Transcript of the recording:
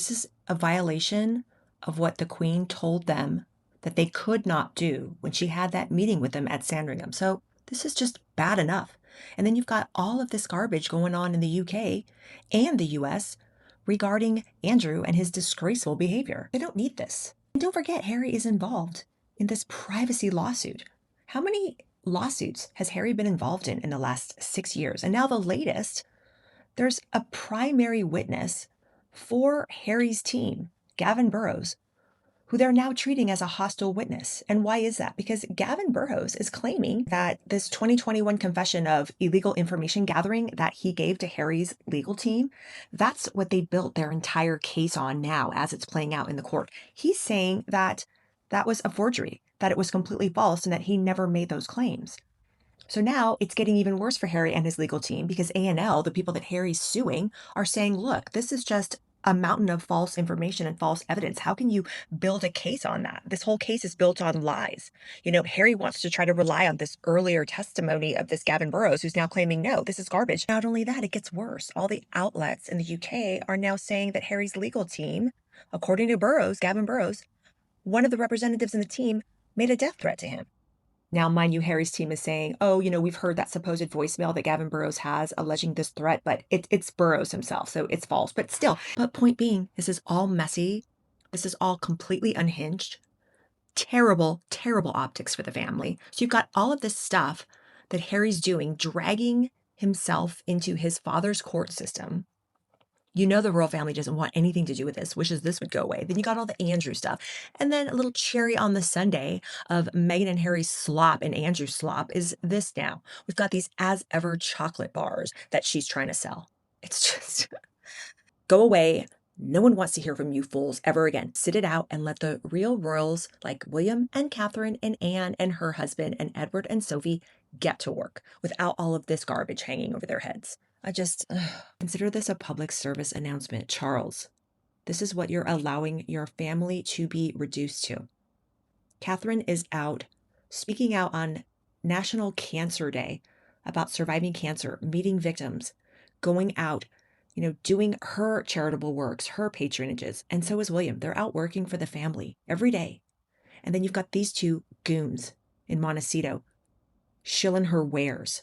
This is a violation of what the Queen told them that they could not do when she had that meeting with them at Sandringham. So this is just bad enough. And then you've got all of this garbage going on in the UK and the US regarding Andrew and his disgraceful behavior. They don't need this. And don't forget, Harry is involved in this privacy lawsuit. How many lawsuits has Harry been involved in the last 6 years? And now the latest, there's a primary witness for Harry's team, Gavin Burrows, who they're now treating as a hostile witness. And why is that? Because Gavin Burrows is claiming that this 2021 confession of illegal information gathering that he gave to Harry's legal team, that's what they built their entire case on now as it's playing out in the court. He's saying that that was a forgery, that it was completely false, and that he never made those claims. So now it's getting even worse for Harry and his legal team because A&L, the people that Harry's suing, are saying, look, this is just a mountain of false information and false evidence. How can you build a case on that? This whole case is built on lies. Harry wants to try to rely on this earlier testimony of this Gavin Burrows, who's now claiming, no, this is garbage. Not only that, it gets worse. All the outlets in the UK are now saying that Harry's legal team, according to Burrows, Gavin Burrows, one of the representatives in the team made a death threat to him. Now, mind you, Harry's team is saying, oh, we've heard that supposed voicemail that Gavin Burrows has alleging this threat, but it's Burrows himself, so it's false. But still, point being, this is all messy. This is all completely unhinged. Terrible, terrible optics for the family. So you've got all of this stuff that Harry's doing, dragging himself into his father's court system. The royal family doesn't want anything to do with this, wishes this would go away. Then you got all the Andrew stuff. And then a little cherry on the sundae of Meghan and Harry's slop and Andrew's slop is this now. We've got these as ever chocolate bars that she's trying to sell. It's just go away. No one wants to hear from you fools ever again. Sit it out and let the real royals like William and Catherine and Anne and her husband and Edward and Sophie get to work without all of this garbage hanging over their heads. Consider this a public service announcement. Charles, this is what you're allowing your family to be reduced to. Catherine is out speaking out on National Cancer Day about surviving cancer, meeting victims, going out, doing her charitable works, her patronages. And so is William. They're out working for the family every day. And then you've got these two goons in Montecito shilling her wares.